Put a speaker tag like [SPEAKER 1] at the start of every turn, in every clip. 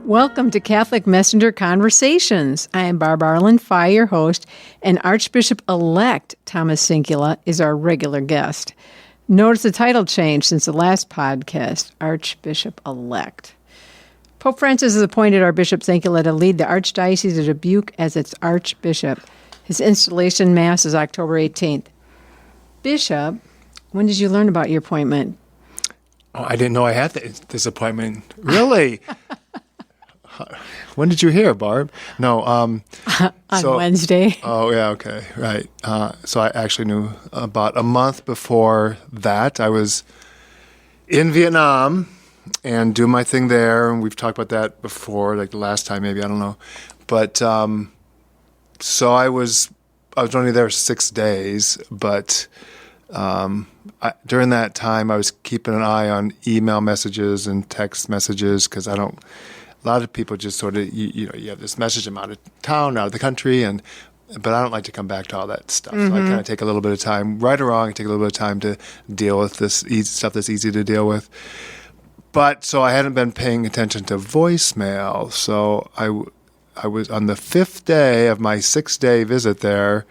[SPEAKER 1] Welcome to Catholic Messenger Conversations. I am Barb Arlen Fye, your host, and Archbishop-elect Thomas Zinkula is our regular guest. Notice the title change since the last podcast, Archbishop-elect. Pope Francis has appointed our Bishop Zinkula to lead the Archdiocese of Dubuque as its Archbishop. His installation Mass is October 18th. Bishop, when did you learn about your appointment?
[SPEAKER 2] Oh, I didn't know I had this appointment. Really? When did you hear, Barb? No.
[SPEAKER 1] On Wednesday.
[SPEAKER 2] Oh, yeah, okay, right. So I actually knew about a month before that. I was in Vietnam and doing my thing there, and we've talked about that before, like the last time maybe, I don't know. But so I was only there 6 days, but during that time I was keeping an eye on email messages and text messages because a lot of people just sort of, you have this message, I'm out of town, out of the country, but I don't like to come back to all that stuff. Mm-hmm. So I kind of take a little bit of time, right or wrong, I take a little bit of time to deal with this stuff that's easy to deal with. But so I hadn't been paying attention to voicemail. So I was on the 5th day of my 6-day visit there.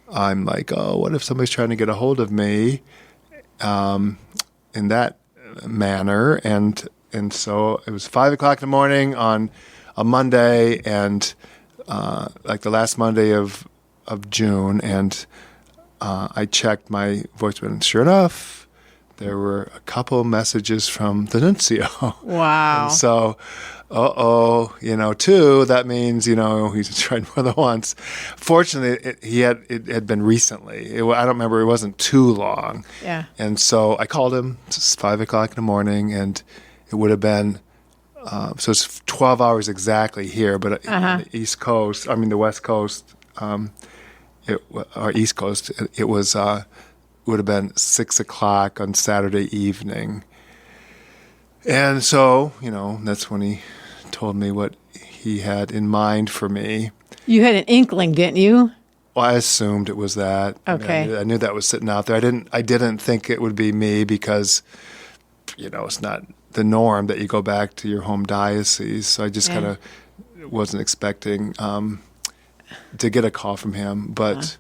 [SPEAKER 2] I'm like, oh, what if somebody's trying to get a hold of me in that manner? And so it was 5 o'clock in the morning on a Monday, and like the last Monday of June, and I checked my voicemail, and sure enough, there were a couple messages from the nuncio.
[SPEAKER 1] Wow.
[SPEAKER 2] And so, two, that means, he's tried more than once. Fortunately, it had been recently. I don't remember, it wasn't too long.
[SPEAKER 1] Yeah.
[SPEAKER 2] And so I called him, it's 5 o'clock in the morning, and it would have been, so it's 12 hours exactly here, but on the East Coast, the West Coast, or East Coast, it was, would have been 6 o'clock on Saturday evening. And so, that's when he told me what he had in mind for me. You
[SPEAKER 1] had an inkling, didn't you?
[SPEAKER 2] Well, I assumed it was that.
[SPEAKER 1] Okay.
[SPEAKER 2] I knew that was sitting out there. I didn't think it would be me because, it's not the norm that you go back to your home diocese. So I just kind of wasn't expecting to get a call from him, but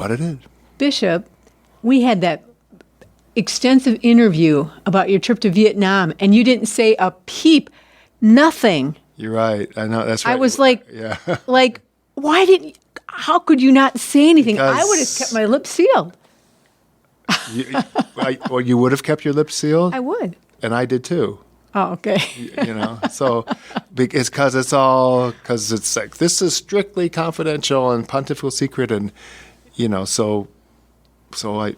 [SPEAKER 2] I did.
[SPEAKER 1] Bishop, we had that extensive interview about your trip to Vietnam, and you didn't say a peep, nothing.
[SPEAKER 2] You're right. I know, that's right.
[SPEAKER 1] I was like, how could you not say anything?
[SPEAKER 2] Because
[SPEAKER 1] I would have kept my lips sealed.
[SPEAKER 2] You would have kept your lips sealed?
[SPEAKER 1] I would.
[SPEAKER 2] And I did too.
[SPEAKER 1] Oh, okay.
[SPEAKER 2] So because it's like, this is strictly confidential and pontifical secret, and, so I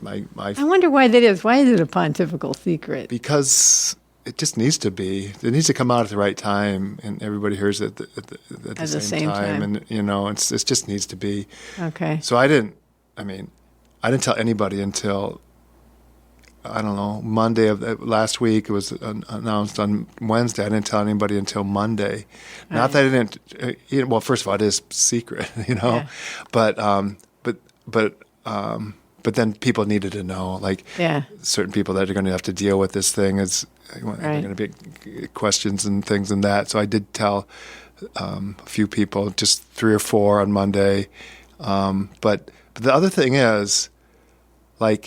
[SPEAKER 1] wonder why that is. Why is it a pontifical secret?
[SPEAKER 2] Because it just needs to be. It needs to come out at the right time, and everybody hears it at the same time. And, it just needs to be.
[SPEAKER 1] Okay.
[SPEAKER 2] So I didn't tell anybody until, I don't know, Monday of last week. It was announced on Wednesday. I didn't tell anybody until Monday. Right. Not that I didn't, well, first of all, it is secret, Yeah. But then people needed to know, certain people that are going to have to deal with this thing there are going to be questions and things and that. So I did tell a few people, just 3 or 4 on Monday. But the other thing is, not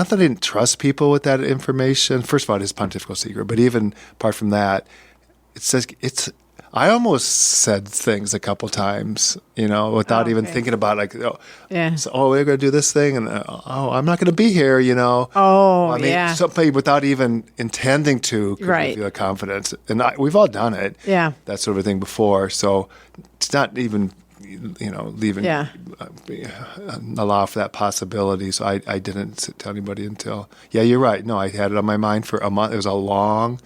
[SPEAKER 2] that I didn't trust people with that information. First of all, it is pontifical secret. But even apart from that, I almost said things a couple times, without even thinking about we're going to do this thing, and I'm not going to be here, Something without even intending to,
[SPEAKER 1] right.
[SPEAKER 2] Feel confidence, and we've all done it, that sort of thing before. So it's not even, leaving allow for that possibility. So I didn't tell anybody until, you're right. No, I had it on my mind for a month. It was a long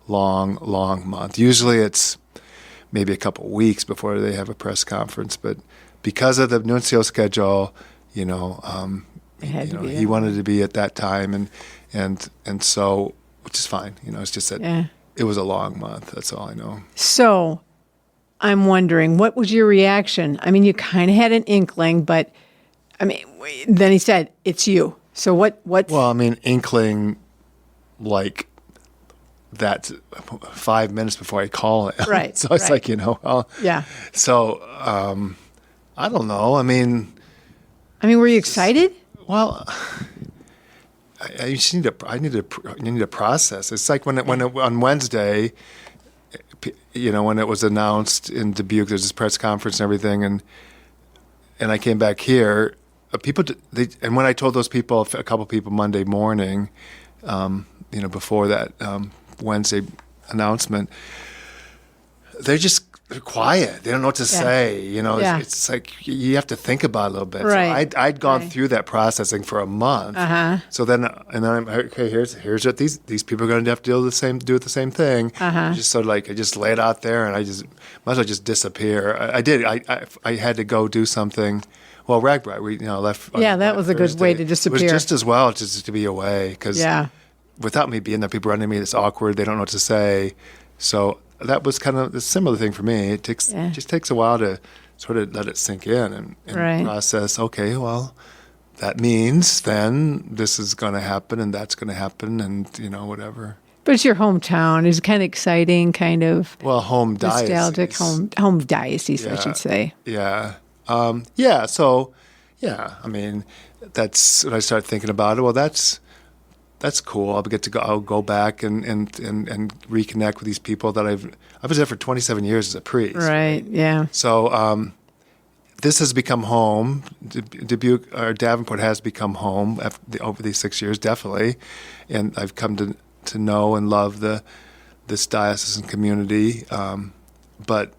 [SPEAKER 2] month. Usually it's maybe a couple weeks before they have a press conference, but because of the nuncio schedule, he wanted to be at that time, and so, which is fine. It's just that it was a long month. That's all I know.
[SPEAKER 1] So, I'm wondering, what was your reaction? You kind of had an inkling, but then he said it's you. So what?
[SPEAKER 2] Well, inkling, that 5 minutes before I call him.
[SPEAKER 1] Right.
[SPEAKER 2] So it's like, well,
[SPEAKER 1] Yeah.
[SPEAKER 2] So I don't know. I mean,
[SPEAKER 1] were you excited?
[SPEAKER 2] well, I just need to process. It's like on Wednesday, when it was announced in Dubuque, there's this press conference and everything, and I came back here. And when I told those people, a couple people Monday morning, before that Wednesday announcement, they're quiet. They don't know what to say. It's like you have to think about it a little bit.
[SPEAKER 1] Right.
[SPEAKER 2] So I'd gone through that processing for a month.
[SPEAKER 1] Uh-huh.
[SPEAKER 2] So then I'm okay. Here's what these people are going to have to do the same thing.
[SPEAKER 1] Uh-huh.
[SPEAKER 2] Just sort of like I just lay it out there, and I just might as well just disappear. I did. I had to go do something. Well, Ragbri, we left.
[SPEAKER 1] Yeah, that was a good way to disappear.
[SPEAKER 2] It was just as well just to be away because without me being there, people running me, it's awkward. They don't know what to say. So that was kind of a similar thing for me. It just takes a while to sort of let it sink in and process. Okay, well, that means then this is going to happen and that's going to happen and whatever.
[SPEAKER 1] But it's your hometown. It's kind of exciting, kind of
[SPEAKER 2] home
[SPEAKER 1] nostalgic,
[SPEAKER 2] diocese.
[SPEAKER 1] home diocese, I should say.
[SPEAKER 2] Yeah. I mean, that's when I started thinking about it. Well, that's cool. I'll go back and reconnect with these people that I was there for 27 years as a priest.
[SPEAKER 1] Right. Yeah.
[SPEAKER 2] So this has become home. Dubuque or Davenport has become home over these 6 years, definitely, and I've come to know and love this diocesan community. But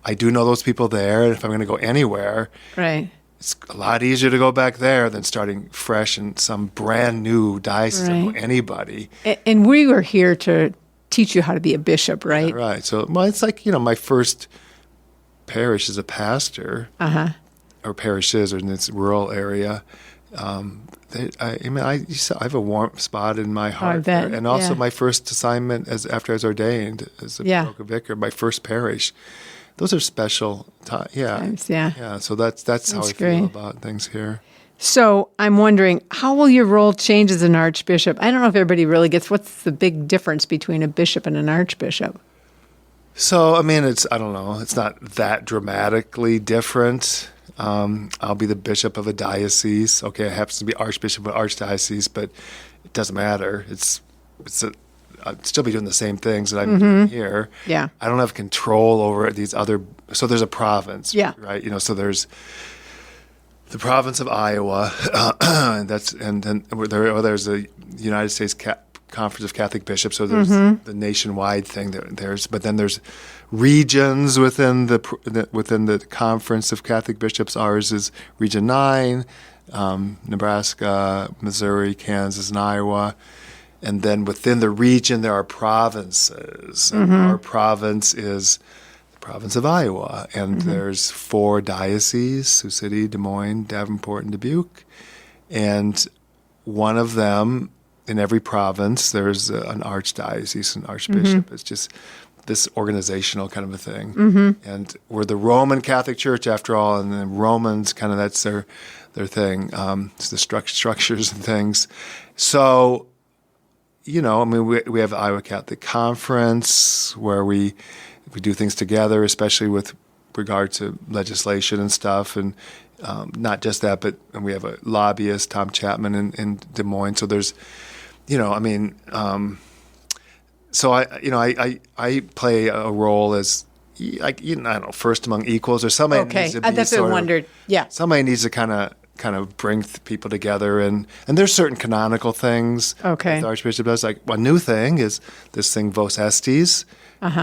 [SPEAKER 2] I do know those people there, and if I'm going to go anywhere,
[SPEAKER 1] right.
[SPEAKER 2] It's a lot easier to go back there than starting fresh in some brand new diocese or anybody.
[SPEAKER 1] And we were here to teach you how to be a bishop, right?
[SPEAKER 2] Yeah, right. So, it's like, my first parish as a pastor, or parishes in this rural area. I have a warm spot in my heart there. And also my first assignment after I was ordained as a parochial vicar, my first parish. Those are special times. Yeah. So that's how I feel about things here.
[SPEAKER 1] So I'm wondering, how will your role change as an archbishop? I don't know if everybody really gets what's the big difference between a bishop and an archbishop.
[SPEAKER 2] So, I don't know. It's not that dramatically different. I'll be the bishop of a diocese. Okay, I happen to be archbishop of an archdiocese, but it doesn't matter. I'd still be doing the same things that I'm doing here.
[SPEAKER 1] Yeah.
[SPEAKER 2] I don't have control over these other. So there's a province.
[SPEAKER 1] Yeah.
[SPEAKER 2] Right. So there's the province of Iowa, and then there's the United States Conference of Catholic Bishops. So there's the nationwide thing. But then there's regions within the Conference of Catholic Bishops. Ours is Region 9, Nebraska, Missouri, Kansas, and Iowa. And then within the region, there are provinces. And our province is the province of Iowa. And there's 4 dioceses, Sioux City, Des Moines, Davenport, and Dubuque. And one of them, in every province, there's an archdiocese, an archbishop. It's just this organizational kind of a thing. And we're the Roman Catholic Church, after all, and the Romans, kind of that's their thing. It's the structures and things. So... we have the Iowa Catholic Conference where we do things together, especially with regard to legislation and stuff, and not just that, but we have a lobbyist, Tom Chapman, in Des Moines. So there's, so I play a role as first among equals, or somebody needs to be
[SPEAKER 1] that's what I wondered. Yeah,
[SPEAKER 2] somebody needs to kind of bring people together, and there's certain canonical things the Archbishop does. Like one new thing is this thing Vos Estis,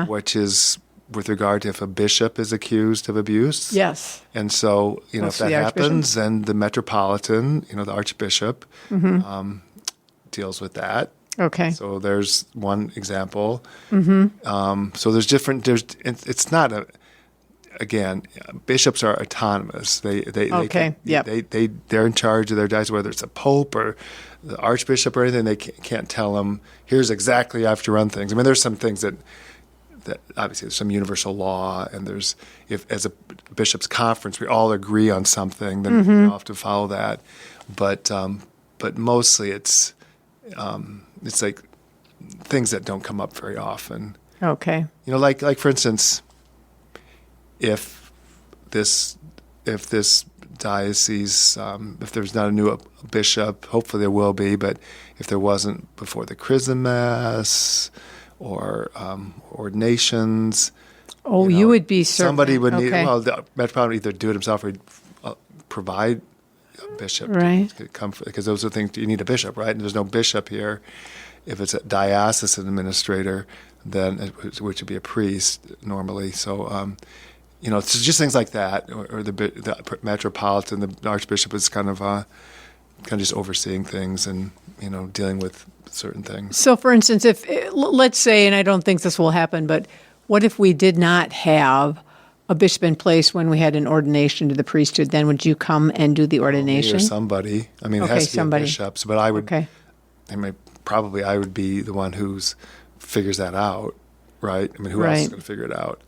[SPEAKER 2] which is with regard to if a bishop is accused of abuse.
[SPEAKER 1] Yes.
[SPEAKER 2] And so, if that happens, then the metropolitan, the Archbishop, deals with that.
[SPEAKER 1] Okay.
[SPEAKER 2] So there's one example. So it's not a... Again, bishops are autonomous. They're in charge of their diocese, whether it's a pope or the archbishop or anything. They can't tell them, here's exactly how you have to run things. There's some things that obviously there's some universal law, and there's, if as a bishop's conference we all agree on something, then we all have to follow that. But mostly it's like things that don't come up very often.
[SPEAKER 1] Okay.
[SPEAKER 2] Like for instance, if this diocese, if there's not a new bishop, hopefully there will be, but if there wasn't before the Chrism Mass or ordinations.
[SPEAKER 1] You would be serving.
[SPEAKER 2] Somebody would need,
[SPEAKER 1] okay.
[SPEAKER 2] well, the Metropolitan would either do it himself or provide a bishop
[SPEAKER 1] Right.
[SPEAKER 2] to come, because those are things, you need a bishop, right? And there's no bishop here. If it's a diocesan administrator, then which would be a priest normally. So, it's just things like that, or the metropolitan, the archbishop is kind of just overseeing things and dealing with certain things.
[SPEAKER 1] So, for instance, if let's say, and I don't think this will happen, but what if we did not have a bishop in place when we had an ordination to the priesthood? Then would you come and do the ordination?
[SPEAKER 2] Or somebody. I mean, it
[SPEAKER 1] Okay,
[SPEAKER 2] has to be
[SPEAKER 1] somebody.
[SPEAKER 2] bishops, but I would.
[SPEAKER 1] Okay.
[SPEAKER 2] Probably I would be the one who's figures that out, right? I mean, who else is going to figure it out?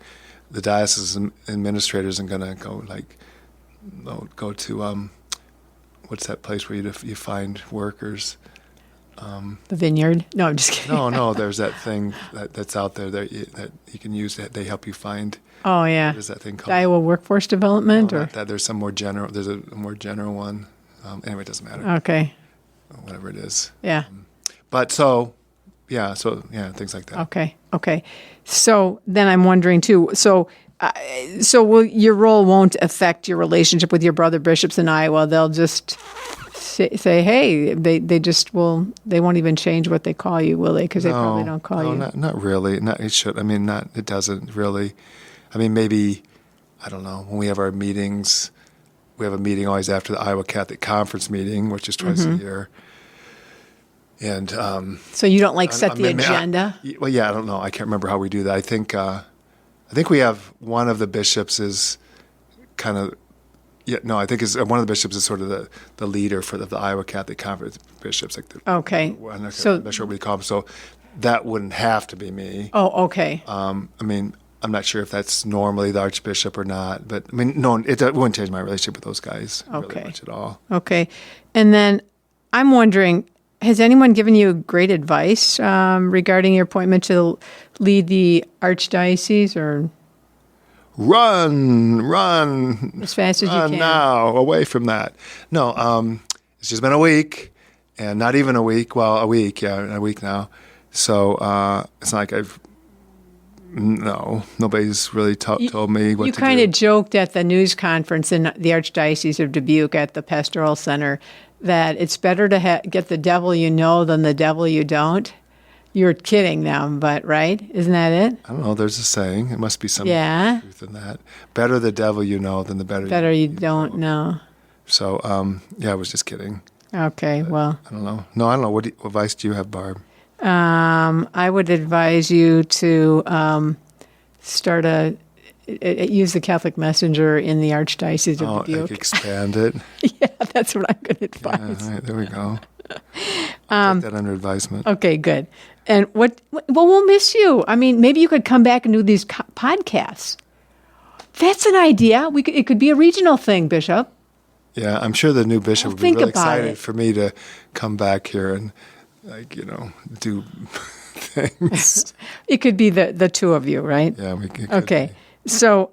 [SPEAKER 2] The diocesan administrator isn't going to go to what's that place where you find workers?
[SPEAKER 1] The vineyard? No, I'm just kidding.
[SPEAKER 2] No. There's that thing that's out there that you can use. That they help you find.
[SPEAKER 1] Oh yeah.
[SPEAKER 2] What is that thing called?
[SPEAKER 1] The Iowa Workforce Development,
[SPEAKER 2] No,
[SPEAKER 1] or
[SPEAKER 2] not that. There's some more general. There's a more general one. Anyway, it doesn't matter.
[SPEAKER 1] Okay.
[SPEAKER 2] Whatever it is.
[SPEAKER 1] Yeah.
[SPEAKER 2] But things like that.
[SPEAKER 1] Okay. So then I'm wondering too. So your role won't affect your relationship with your brother bishops in Iowa. They'll just say, hey, they won't even change what they call you, will they? Because they probably don't call you.
[SPEAKER 2] No, not really. It should. I mean, it doesn't really. I mean, maybe, I don't know, when we have our meetings, we have a meeting always after the Iowa Catholic Conference meeting, which is twice a year. And
[SPEAKER 1] so you don't set the agenda?
[SPEAKER 2] I don't know. I can't remember how we do that. I think we have one of the bishops is kind of. Yeah, no, I think one of the bishops is sort of the leader for the Iowa Catholic Conference bishops.
[SPEAKER 1] Okay.
[SPEAKER 2] I'm not sure what we call them. So that wouldn't have to be me.
[SPEAKER 1] Oh, okay.
[SPEAKER 2] I mean, I'm not sure if that's normally the archbishop or not, but I mean, no, it wouldn't change my relationship with those guys really much at all.
[SPEAKER 1] Okay. And then I'm wondering, has anyone given you great advice regarding your appointment to lead the archdiocese, or
[SPEAKER 2] run
[SPEAKER 1] as fast as you can
[SPEAKER 2] now, away from that? No, it's just been a week, and not even a week. Well, a week now. So it's not like nobody's really told me what to do.
[SPEAKER 1] You kind of joked at the news conference in the Archdiocese of Dubuque at the Pastoral Center that it's better to get the devil you know than the devil you don't. You're kidding them, but right? Isn't that it?
[SPEAKER 2] I don't know. There's a saying. It must be some truth in that. Better the devil you know than the better you don't know. So, I was just kidding.
[SPEAKER 1] Okay, well.
[SPEAKER 2] I don't know. No, I don't know. What advice do you have, Barb?
[SPEAKER 1] I would advise you to use the Catholic Messenger in the Archdiocese of Dubuque.
[SPEAKER 2] Expand it.
[SPEAKER 1] Yeah, that's what I'm going to advise.
[SPEAKER 2] Yeah, all right, there we go. I'll take that under advisement.
[SPEAKER 1] Okay, good. And well, we'll miss you. I mean, maybe you could come back and do these podcasts. That's an idea. It could be a regional thing, Bishop.
[SPEAKER 2] Yeah, I'm sure the new bishop would be really excited for me to come back here and, do things.
[SPEAKER 1] It could be the two of you, right?
[SPEAKER 2] Yeah, we could.
[SPEAKER 1] Okay. So,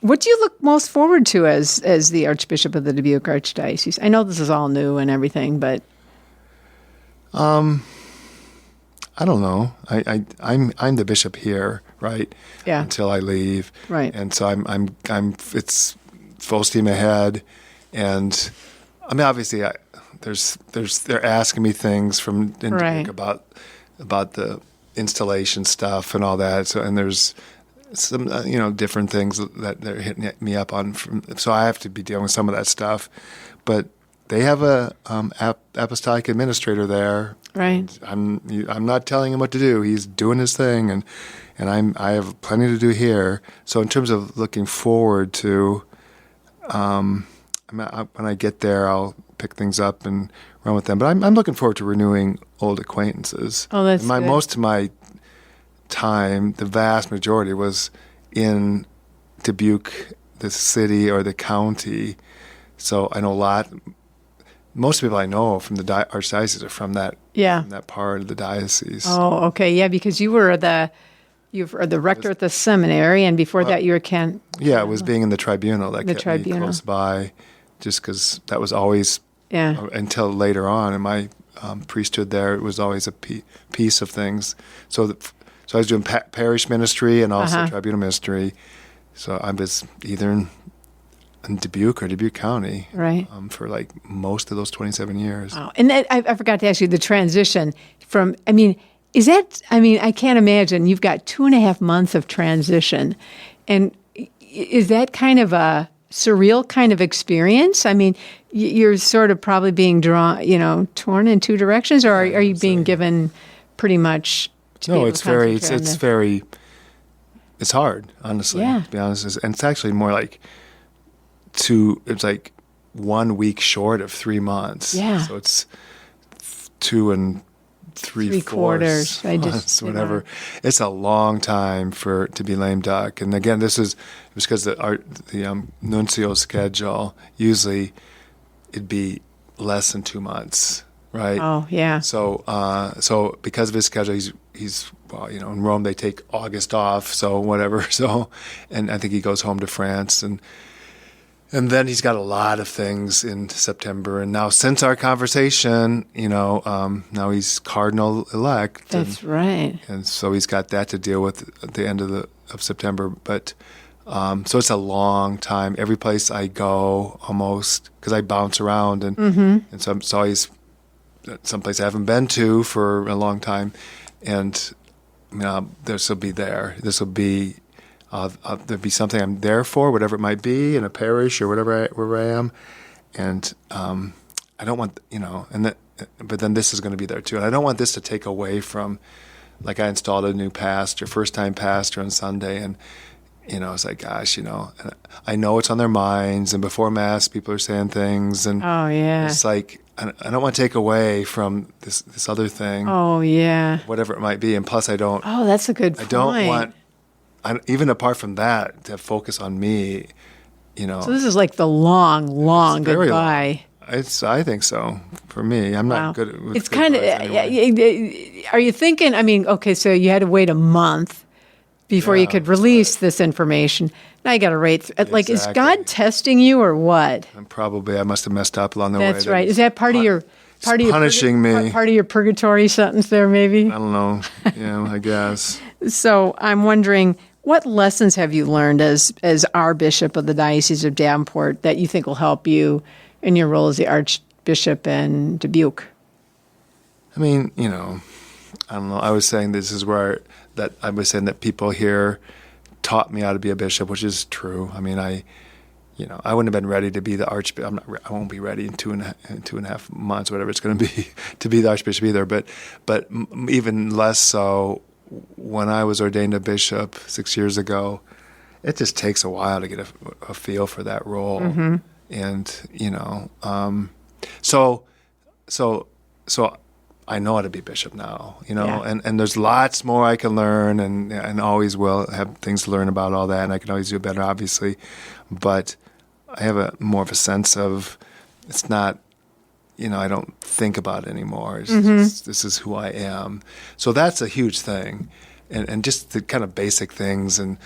[SPEAKER 1] what do you look most forward to as the Archbishop of the Dubuque Archdiocese? I know this is all new and everything, but
[SPEAKER 2] I don't know. I'm the bishop here, right?
[SPEAKER 1] Yeah.
[SPEAKER 2] Until I leave,
[SPEAKER 1] right?
[SPEAKER 2] And so I'm it's full steam ahead, and I mean obviously they're asking me things from Dubuque about the installation stuff and all that. So and there's some different things that they're hitting me up on. So I have to be dealing with some of that stuff, but they have a apostolic administrator there.
[SPEAKER 1] Right.
[SPEAKER 2] I'm not telling him what to do. He's doing his thing, and I have plenty to do here. So in terms of looking forward to, when I get there, I'll pick things up and run with them. But I'm looking forward to renewing old acquaintances.
[SPEAKER 1] Oh, that's good.
[SPEAKER 2] Most of my time, the vast majority was in Dubuque, the city or the county. So I know a lot. most people I know from the archdiocese are from that part of the diocese.
[SPEAKER 1] Oh, okay, yeah, because you were the rector at the seminary, and before that you were
[SPEAKER 2] it was being in the tribunal that kept me close by, just because that was always until later on in my priesthood there, it was always a piece of things. So I was doing parish ministry and also tribunal ministry. So I was either in Dubuque or Dubuque County,
[SPEAKER 1] right,
[SPEAKER 2] for like most of those 27 years.
[SPEAKER 1] Oh, and I forgot to ask you the transition from. I can't imagine you've got 2.5 months of transition, and is that kind of a surreal kind of experience? I mean, you're sort of probably being torn in two directions, or are you being given pretty much?
[SPEAKER 2] No, it's hard, honestly. To be honest, and it's actually more like. It's like 1 week short of 3 months.
[SPEAKER 1] Yeah.
[SPEAKER 2] So it's 2 3/4 months, whatever. It's a long time to be lame duck. And again, this is because the nuncio's schedule, usually it'd be less than 2 months, right?
[SPEAKER 1] Oh, yeah.
[SPEAKER 2] So because of his schedule, he's in Rome they take August off, so whatever. So, and I think he goes home to France and then he's got a lot of things in September. And now since our conversation, now he's cardinal-elect.
[SPEAKER 1] That's right.
[SPEAKER 2] And so he's got that to deal with at the end of September. But so it's a long time. Every place I go, almost, because I bounce around. And so it's always someplace I haven't been to for a long time. And this will be there. This will be... there'll be something I'm there for, whatever it might be, in a parish or wherever I am, and I don't want but then this is going to be there too, and I don't want this to take away from, like I installed a new pastor, first-time pastor on Sunday, and it's like, gosh, and I know it's on their minds, and before Mass people are saying things, and it's like I don't want to take away from this other thing, whatever it might be, and plus I don't.
[SPEAKER 1] Oh, that's a good point.
[SPEAKER 2] I don't want. Even apart from that, to focus on me, So
[SPEAKER 1] this is like the long goodbye.
[SPEAKER 2] Long. I think so. For me, I'm not good at.
[SPEAKER 1] It's kind of. Are you thinking? I mean, okay, so you had to wait a month before you could release this information. Now you got to rate. Like, is God testing you or what?
[SPEAKER 2] I must have messed up along the way.
[SPEAKER 1] That's right. Is that part of your?
[SPEAKER 2] Punishing me.
[SPEAKER 1] Part of your purgatory sentence there, maybe?
[SPEAKER 2] I don't know. I guess.
[SPEAKER 1] So I'm wondering, what lessons have you learned as our bishop of the Diocese of Davenport that you think will help you in your role as the Archbishop in Dubuque?
[SPEAKER 2] I mean, I don't know. I was saying that people here taught me how to be a bishop, which is true. I mean, I wouldn't have been ready to be the Archbishop. I won't be ready in 2.5 months, whatever it's going to be, to be the Archbishop either. But even less so when I was ordained a bishop 6 years ago. It just takes a while to get a feel for that role, and so I know how to be bishop now, and there's lots more I can learn, and always will have things to learn about all that, and I can always do it better, obviously, but I have more of a sense of it's not, I don't think about it anymore. It's just, this is who I am. So that's a huge thing, and just the kind of basic things, and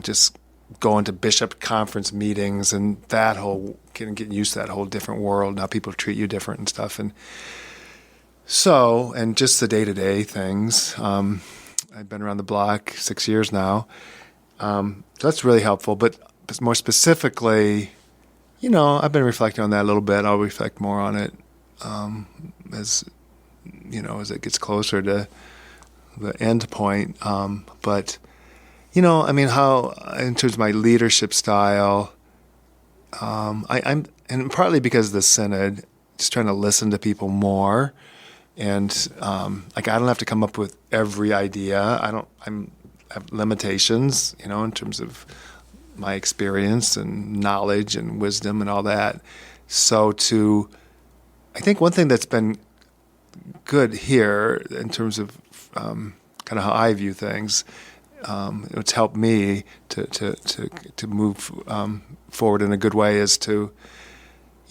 [SPEAKER 2] just going to bishop conference meetings and that whole getting used to that whole different world. Now people treat you different and stuff, and so and just the day-to-day things. I've been around the block 6 years now, so that's really helpful. But more specifically, I've been reflecting on that a little bit. I'll reflect more on it as it gets closer to the end point. But I mean, how in terms of my leadership style, I'm and partly because of the synod, just trying to listen to people more, and I don't have to come up with every idea. I have limitations, in terms of my experience and knowledge and wisdom and all that. So I think one thing that's been good here in terms of kind of how I view things, it's helped me to move forward in a good way, is to,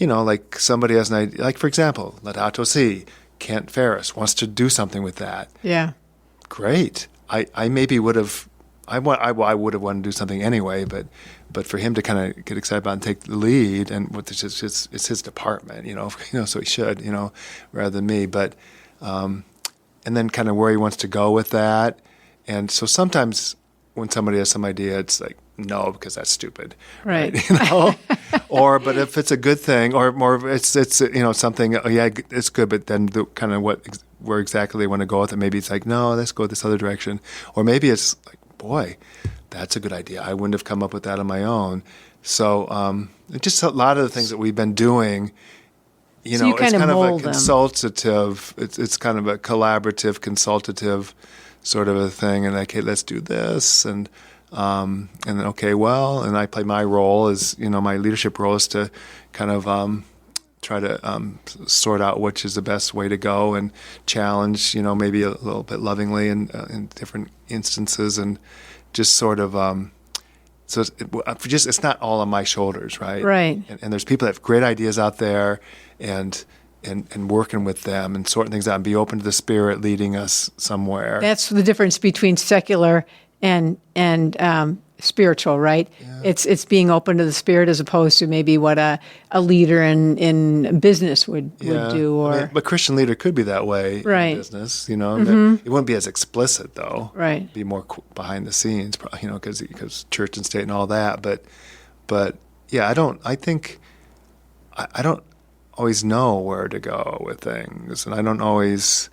[SPEAKER 2] like somebody has an idea, like for example, Laudato Si, Kent Ferris wants to do something with that.
[SPEAKER 1] Yeah.
[SPEAKER 2] Great. I maybe would have, I would have wanted to do something anyway, but for him to kind of get excited about and take the lead, and it's his department, so he should, rather than me. But and then kind of where he wants to go with that, and so sometimes when somebody has some idea, it's like no, because that's stupid,
[SPEAKER 1] Right.
[SPEAKER 2] But if it's a good thing, or more, it's something. Oh yeah, it's good, but then kind of where exactly they want to go with it. Maybe it's like no, let's go this other direction, or maybe it's like boy, that's a good idea. I wouldn't have come up with that on my own. So just a lot of the things that we've been doing,
[SPEAKER 1] So you
[SPEAKER 2] it's kind of a
[SPEAKER 1] mold them.
[SPEAKER 2] consultative. It's kind of a collaborative, consultative sort of a thing. And like, hey, let's do this, and then okay, well, and I play my role as my leadership role is to kind of try to sort out which is the best way to go and challenge, maybe a little bit lovingly in different instances, and just sort of so it's not all on my shoulders, right?
[SPEAKER 1] Right.
[SPEAKER 2] And there's people that have great ideas out there, and working with them and sorting things out, and be open to the Spirit leading us somewhere.
[SPEAKER 1] That's the difference between secular and spiritual, right?
[SPEAKER 2] Yeah.
[SPEAKER 1] It's being open to the Spirit as opposed to maybe what a leader in business would do. Or
[SPEAKER 2] but Christian leader could be that way
[SPEAKER 1] Right.
[SPEAKER 2] in business, It wouldn't be as explicit though.
[SPEAKER 1] Right.
[SPEAKER 2] It'd be more behind the scenes, because church and state and all that. But yeah, I don't always know where to go with things, and I don't always,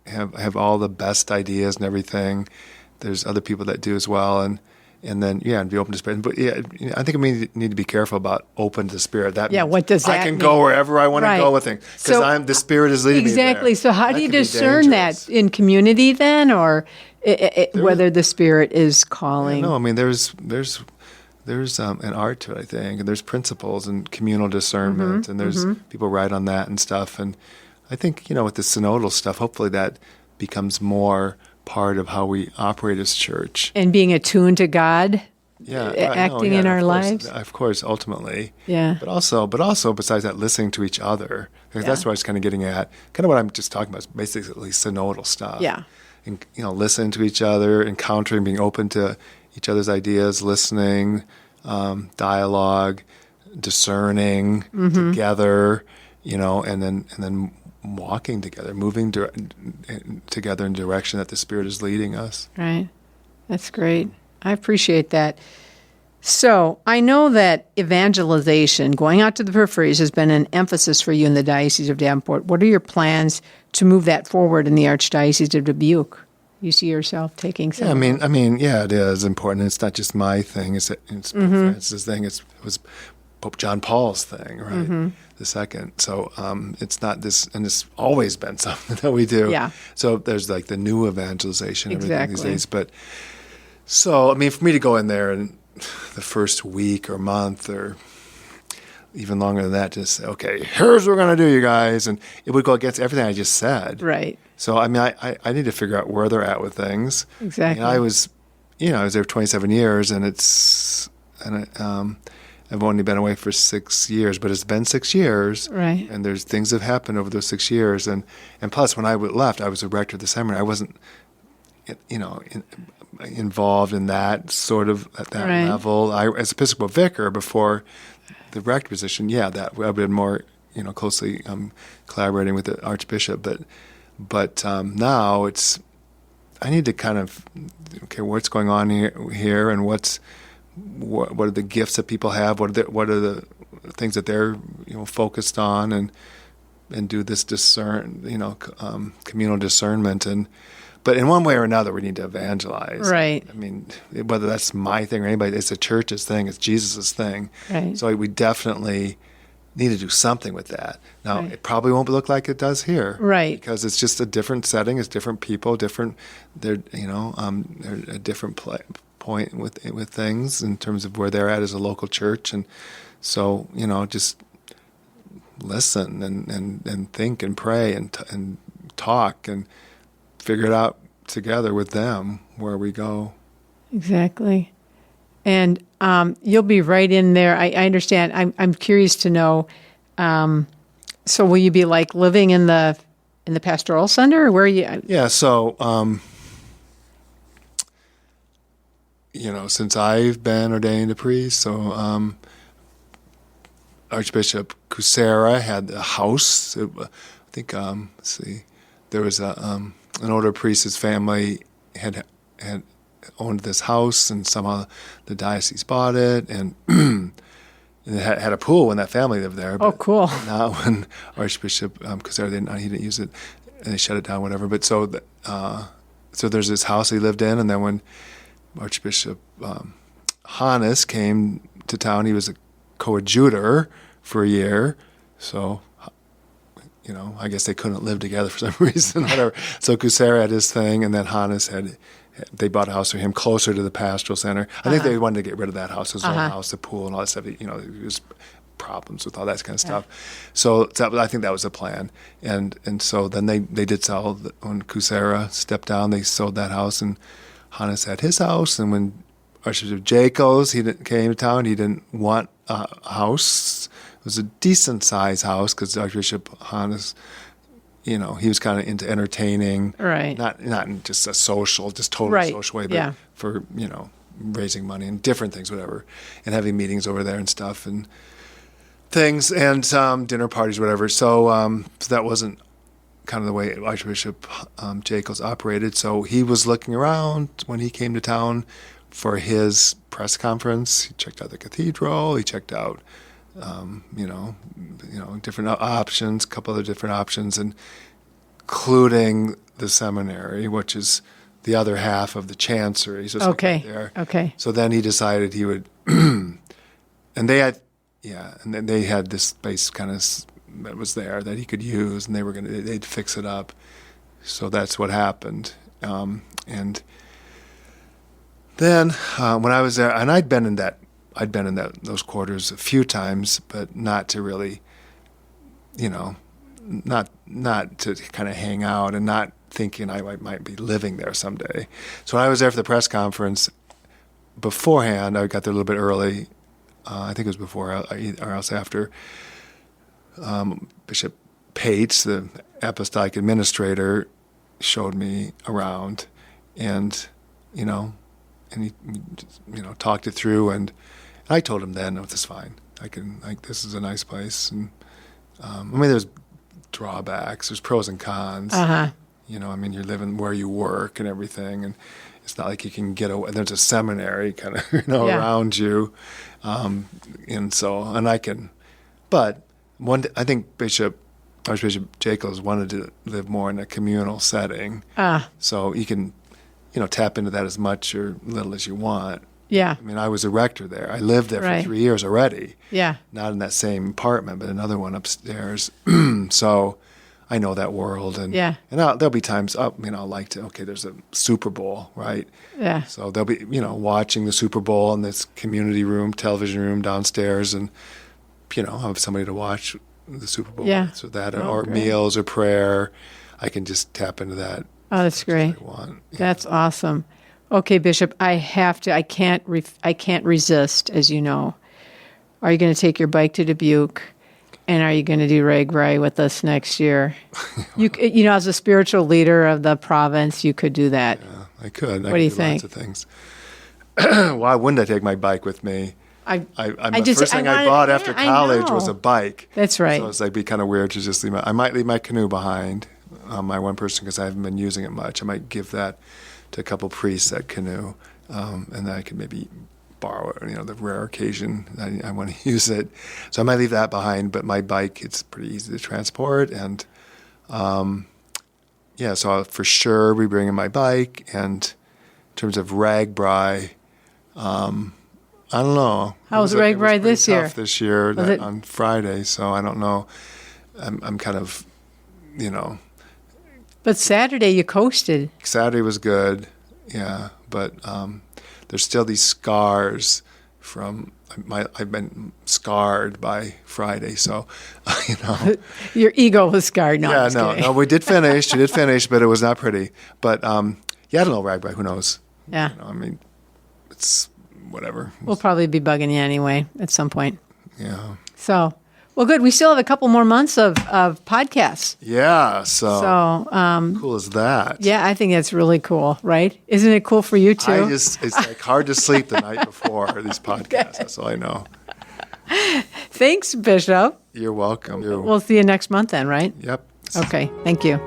[SPEAKER 2] have all the best ideas and everything. There's other people that do as well, and then and be open to Spirit. But I think we need to be careful about open to Spirit. That means
[SPEAKER 1] what does that
[SPEAKER 2] I can
[SPEAKER 1] mean?
[SPEAKER 2] go wherever I want
[SPEAKER 1] Right.
[SPEAKER 2] to go with things because the Spirit is leading
[SPEAKER 1] exactly.
[SPEAKER 2] me there.
[SPEAKER 1] So how do
[SPEAKER 2] That
[SPEAKER 1] you
[SPEAKER 2] can be
[SPEAKER 1] discern
[SPEAKER 2] dangerous.
[SPEAKER 1] that in community then, or whether the Spirit is calling?
[SPEAKER 2] No, I mean there's an art to it, I think, and there's principles and communal discernment, and there's people write on that and stuff. And I think with the synodal stuff, hopefully that becomes more part of how we operate as church.
[SPEAKER 1] And being attuned to God,
[SPEAKER 2] Yeah,
[SPEAKER 1] acting in our lives.
[SPEAKER 2] Of course, ultimately.
[SPEAKER 1] Yeah.
[SPEAKER 2] But also besides that, listening to each other. Because that's what I was kind of getting at. Kind of what I'm just talking about is basically synodal stuff.
[SPEAKER 1] Yeah.
[SPEAKER 2] And listening to each other, encountering, being open to each other's ideas, listening, dialogue, discerning together, and then walking together, moving together in direction that the Spirit is leading us.
[SPEAKER 1] Right. That's great. I appreciate that. So I know that evangelization, going out to the peripheries, has been an emphasis for you in the Diocese of Davenport. What are your plans to move that forward in the Archdiocese of Dubuque? You see yourself taking some?
[SPEAKER 2] Yeah, I mean, it is important. It's not just my thing. It's Pope Francis' thing. It was Pope John Paul's thing, right? The second. So it's not this, and it's always been something that we do.
[SPEAKER 1] Yeah.
[SPEAKER 2] So there's like the new evangelization and everything these
[SPEAKER 1] Exactly.
[SPEAKER 2] days. But so, I mean, for me to go in there and the first week or month or even longer than that, just say, okay, here's what we're going to do, you guys. And it would go against everything I just said.
[SPEAKER 1] Right.
[SPEAKER 2] So, I mean, I need to figure out where they're at with things.
[SPEAKER 1] Exactly.
[SPEAKER 2] And I was there 27 years, and I've only been away for 6 years, but it's been 6 years.
[SPEAKER 1] Right.
[SPEAKER 2] And there's things that have happened over those 6 years. And plus, when I left, I was a rector of the seminary. I wasn't, involved in that sort of at that
[SPEAKER 1] Right.
[SPEAKER 2] level. As Episcopal vicar before the rector position, that I've been more, closely collaborating with the Archbishop. But now I need to kind of, what's going on here, and what are the gifts that people have? What are the things that they're focused on, and do this communal discernment. But in one way or another, we need to evangelize.
[SPEAKER 1] Right.
[SPEAKER 2] I mean, whether that's my thing or anybody, it's the church's thing, it's Jesus' thing.
[SPEAKER 1] Right.
[SPEAKER 2] So we definitely need to do something with that. Now,
[SPEAKER 1] Right.
[SPEAKER 2] it probably won't look like it does here.
[SPEAKER 1] Right.
[SPEAKER 2] Because it's just a different setting, it's different people, they're a different point with things in terms of where they're at as a local church. And so, just listen and think and pray and talk and figure it out together with them where we go.
[SPEAKER 1] Exactly. And you'll be right in there. I understand. I'm curious to know. So will you be like living in the pastoral center, or where are you?
[SPEAKER 2] Yeah. So, since I've been ordained a priest, so Archbishop Kusera had a house. I think, let's see, there was an older priest. His family had owned this house, and somehow the diocese bought it, and it had a pool when that family lived there.
[SPEAKER 1] Oh, cool.
[SPEAKER 2] Not when Archbishop Kusera he didn't use it, and they shut it down, whatever. But so there's this house he lived in, and then when Archbishop Hannes came to town, he was a coadjutor for a year, so I guess they couldn't live together for some reason, whatever. So Kusera had his thing, and then Hannes they bought a house for him closer to the pastoral center. I think they wanted to get rid of that house, his own house, the pool, and all that stuff. There was problems with all that kind of stuff. So I think that was the plan. And so then they did sell, when Kusera stepped down, they sold that house, and Hannes had his house. And when Archbishop Jacobs came to town, he didn't want a house. It was a decent-sized house because Archbishop Hannes, he was kind of into entertaining,
[SPEAKER 1] right?
[SPEAKER 2] Not in just a social, just totally social way, but for raising money and different things, whatever, and having meetings over there and stuff and things, and dinner parties, whatever. So that wasn't kind of the way Archbishop Jacobs operated. So he was looking around when he came to town for his press conference. He checked out the cathedral. He checked out different options, a couple of different options, including the seminary, which is the other half of the chancery. So
[SPEAKER 1] okay.
[SPEAKER 2] There.
[SPEAKER 1] Okay.
[SPEAKER 2] So then he decided he would, and then they had this space kind of that was there that he could use, and they'd fix it up. So that's what happened. And then when I was there, and I'd been in those quarters a few times, but not to really, not to kind of hang out, and not thinking I might be living there someday. So when I was there for the press conference, beforehand, I got there a little bit early. I think it was before or else after. Bishop Pates, the apostolic administrator, showed me around, and he talked it through, and I told him then, this is fine. This is a nice place. And there's drawbacks, there's pros and cons. You're living where you work and everything, and it's not like you can get away. There's a seminary kind of, around you. But I think Archbishop Jacobs wanted to live more in a communal setting. So you can, tap into that as much or little as you want.
[SPEAKER 1] Yeah.
[SPEAKER 2] I was a rector there. I lived there for 3 years already.
[SPEAKER 1] Yeah.
[SPEAKER 2] Not in that same apartment, but another one upstairs. So I know that world. And there'll be times, I'll like to, there's a Super Bowl, right?
[SPEAKER 1] Yeah.
[SPEAKER 2] So they'll be, watching the Super Bowl in this community room, television room downstairs, and, have somebody to watch the Super Bowl.
[SPEAKER 1] Yeah.
[SPEAKER 2] So that, or great. Meals or prayer, I can just tap into that.
[SPEAKER 1] Oh, that's great.
[SPEAKER 2] I want.
[SPEAKER 1] That's awesome. Okay, Bishop, I can't resist, as you know. Are you going to take your bike to Dubuque? And are you going to do RAGBRAI with us next year? As a spiritual leader of the province, you could do that.
[SPEAKER 2] Yeah, I could.
[SPEAKER 1] What do you think?
[SPEAKER 2] Lots of things. Why wouldn't I take my bike with me? The first thing I bought after college was a bike.
[SPEAKER 1] That's right.
[SPEAKER 2] So it'd be kind of weird to just leave I might leave my canoe behind, my one person, because I haven't been using it much. I might give that to a couple priests, that canoe, and then I could maybe borrow it, the rare occasion I want to use it. So I might leave that behind, but my bike, it's pretty easy to transport. And so I'll for sure be bringing my bike. And in terms of RAGBRAI, I don't know.
[SPEAKER 1] How was RAGBRAI this year?
[SPEAKER 2] This year on Friday, so I don't know. I'm kind of,
[SPEAKER 1] But Saturday you coasted.
[SPEAKER 2] Saturday was good, yeah. But there's still these scars from I've been scarred by Friday, so
[SPEAKER 1] Your ego was scarred. No,
[SPEAKER 2] no, we did finish. We did finish, but it was not pretty. But I don't know, RAGBRAI. Who knows?
[SPEAKER 1] Yeah.
[SPEAKER 2] It's whatever.
[SPEAKER 1] We'll probably be bugging you anyway at some point.
[SPEAKER 2] Yeah.
[SPEAKER 1] So, well, good. We still have a couple more months of podcasts.
[SPEAKER 2] Yeah. So cool is that?
[SPEAKER 1] Yeah, I think that's really cool, right? Isn't it cool for you too?
[SPEAKER 2] It's like hard to sleep the night before these podcasts. That's all I know.
[SPEAKER 1] Thanks, Bishop.
[SPEAKER 2] You're welcome.
[SPEAKER 1] We'll see you next month then, right?
[SPEAKER 2] Yep.
[SPEAKER 1] Okay. Thank you.